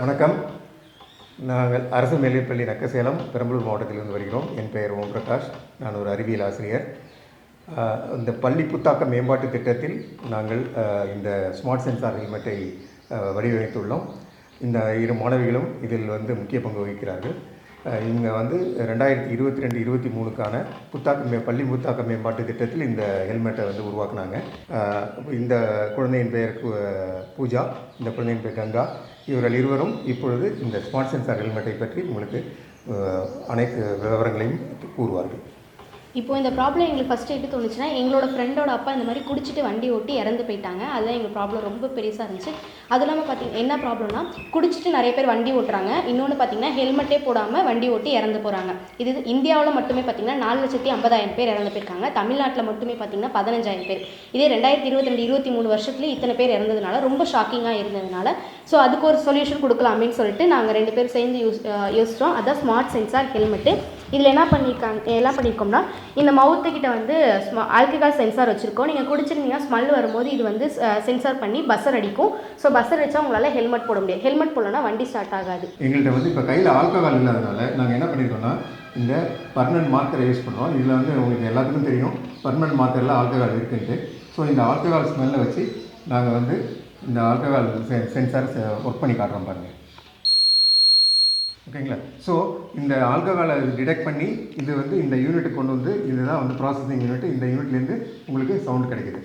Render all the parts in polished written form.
வணக்கம். நாங்கள் அரசு மேல்நிலைப்பள்ளி நக்கசேலம் பெரம்பலூர் மாவட்டத்திலிருந்து வருகிறோம். என் பெயர் ஓம் பிரகாஷ். நான் ஒரு அறிவியல் ஆசிரியர். இந்த பள்ளி புத்தாக்க மேம்பாட்டு திட்டத்தில் நாங்கள் இந்த ஸ்மார்ட் சென்சார் ஹெல்மெட்டை வடிவமைத்துள்ளோம். இந்த இரு மாணவிகளும் இதில் முக்கிய பங்கு வகிக்கிறார்கள். இவங்க 2022-23க்கான பள்ளி புத்தாக்க மேம்பாட்டு திட்டத்தில் இந்த ஹெல்மெட்டை உருவாக்குனாங்க. இந்த குழந்தையின் பெயர் பூஜா, இந்த குழந்தையின் பெயர் கங்கா. இவர்கள் இருவரும் இப்பொழுது இந்த ஸ்மார்ட் சென்சார் ஹெல்மெட்டை பற்றி உங்களுக்கு அனைத்து விவரங்களையும் கூறுவார்கள். இப்போ இந்த ப்ராப்ளம் எங்களுக்கு ஃபஸ்ட்டு எப்படி தோணுச்சுன்னா, எங்களோட ஃப்ரெண்டோட அப்பா இந்த மாதிரி குடிச்சிட்டு வண்டி ஓட்டி இறந்து போயிட்டாங்க. அதுதான் எங்கள் ப்ராப்ளம் ரொம்ப பெருசாக இருந்துச்சு. அது இல்லாமல் பார்த்திங்கன்னா என்ன ப்ராப்ளம்னா, குடிச்சிட்டு நிறைய பேர் வண்டி ஓட்டுறாங்க. இன்னொன்று பார்த்திங்கன்னா ஹெல்மெட்டே போடாமல் வண்டி ஓட்டி இறந்து போகிறாங்க. இது இந்தியாவில் மட்டுமே பார்த்திங்கன்னா 4,50,000 பேர் இறந்து போயிருக்காங்க. தமிழ்நாட்டில் மட்டுமே பார்த்திங்கன்னா 15,000 பேர். இதே 2022-23 வருஷத்துலேயே இத்தனை பேர் இறந்ததுனால ரொம்ப ஷாக்கிங்காக இருந்ததுனால, ஸோ அதுக்கு ஒரு சொல்யூஷன் கொடுக்கலாம் அப்படின்னு சொல்லிட்டு நாங்கள் 2 பேர் சேர்ந்து யோசித்தோம். அதுதான் ஸ்மார்ட் சென்சார் ஹெல்மெட்டு. இதில் என்ன பண்ணியிருக்கோம்னா, இந்த மவுத்துக்கிட்ட ஆல்கஹால் சென்சார் வச்சுருக்கோம். நீங்கள் குடிச்சிருந்தீங்கன்னா ஸ்மெல் வரும்போது இது சென்சார் பண்ணி பஸ்ஸர் அடிக்கும். ஸோ பஸ்ஸர் அடித்தா உங்களால் ஹெல்மெட் போட முடியாது. ஹெல்மெட் போடலன்னா வண்டி ஸ்டார்ட் ஆகாது. எங்கள்கிட்ட இப்போ கையில் ஆல்கஹால் இல்லாதனால நாங்கள் என்ன பண்ணியிருக்கோம்னா, இந்த பர்மனன்ட் மார்க்கரை யூஸ் பண்ணுறோம். இதில் உங்களுக்கு எல்லாத்துக்கும் தெரியும் பர்மனன்ட் மார்க்கரில் ஆல்கஹால் இருக்குன்ட்டு. ஸோ இந்த ஆல்கஹால் ஸ்மெல்லை வச்சு நாங்கள் இந்த ஆல்கஹால் சென்சார் ஒர்க் பண்ணி காட்டுறோம் பாருங்கள். ஓகேங்களா? ஸோ இந்த ஆல்கஹாலை டிடெக்ட் பண்ணி இது இந்த யூனிட்டுக்கு கொண்டு இதுதான் ப்ராசஸிங் யூனிட். இந்த யூனிட்லேருந்து உங்களுக்கு சவுண்ட் கிடைக்குது.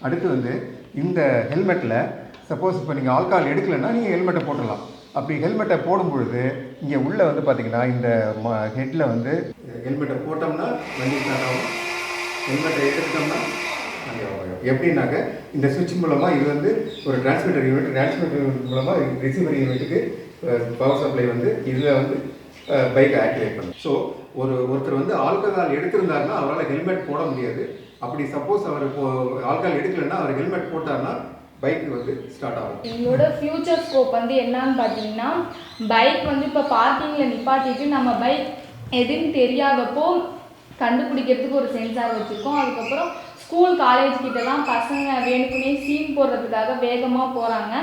அடுத்து இந்த ஹெல்மெட்டில் சப்போஸ் இப்போ நீங்கள் ஆல்கஹால் எடுக்கலைன்னா நீங்கள் ஹெல்மெட்டை போட்டுடலாம். அப்படி ஹெல்மெட்டை போடும் பொழுது இங்கே உள்ளே பார்த்தீங்கன்னா இந்த ஹெட்டில் ஹெல்மெட்டை போட்டோம்னா வண்டி ஸ்டார்ட் ஆகும். ஹெல்மெட்டை எடுத்துட்டோம்னா எப்படின்னாக்க இந்த சுவிட்ச் மூலமாக இது ஒரு டிரான்ஸ்மிட்டர் யூனிட் மூலமாக ரிசீவர் யூனிட்டுக்கு பவர் சப்ளை இதில் பைக்கை ஆக்டிவேட் பண்ணும். ஸோ ஒருத்தர் ஆல்கஹால் எடுத்திருந்தாருன்னா அவரால் ஹெல்மெட் போட முடியாது. அப்படி சப்போஸ் அவர் ஆல்கஹால் எடுக்கலைன்னா அவர் ஹெல்மெட் போட்டார்னா பைக் ஸ்டார்ட் ஆகும். எங்களோட ஃபியூச்சர் ஸ்கோப் என்னன்னு பார்த்தீங்கன்னா, பைக் இப்போ பார்க்கிங்கில் நிப்பாட்டிட்டு நம்ம பைக் எதுன்னு தெரியாதப்போ கண்டுபிடிக்கிறதுக்கு ஒரு சென்சார் வச்சுருக்கோம். அதுக்கப்புறம் ஸ்கூல் காலேஜ் கிட்டலாம் பசங்க வேணுக்குனே சீன் போடுறதுக்காக வேகமாக போகிறாங்க.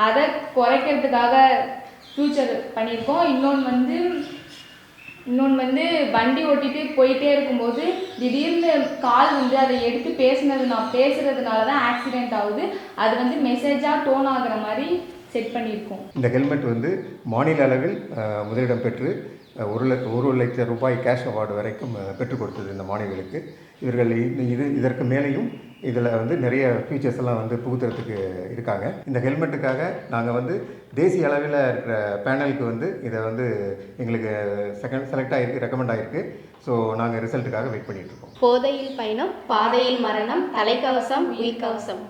அதை குறைக்கிறதுக்காக ஃபியூச்சர் பண்ணியிருக்கோம். இன்னொன்று வண்டி ஓட்டிகிட்டு போயிட்டே இருக்கும்போது திடீர்னு கால் அதை எடுத்து பேசுகிறதுனால தான் ஆக்சிடெண்ட் ஆகுது. அது மெசேஜாக டோன் ஆகிற மாதிரி செட் பண்ணியிருக்கோம். இந்த ஹெல்மெட் மாநில அளவில் முதலிடம் பெற்று 1,00,000 ரூபாய் கேஷ் அவார்டு வரைக்கும் பெற்றுக் கொடுத்தது இந்த மாணவிகளுக்கு. இவர்கள் இதற்கு மேலேயும் இதில் நிறைய ஃபீச்சர்ஸ் எல்லாம் புகுத்துறதுக்கு இருக்காங்க. இந்த ஹெல்மெட்டுக்காக நாங்கள் தேசிய அளவில் இருக்கிற பேனலுக்கு இதை எங்களுக்கு செலக்ட் ஆகிருக்கு, ரெக்கமெண்ட் ஆகிருக்கு. ஸோ நாங்கள் ரிசல்ட்டுக்காக வெயிட் பண்ணிகிட்ருக்கோம். போதையில் பயணம், பாதையில் மரணம், தலைக்கவசம், உயிர்கவசம்.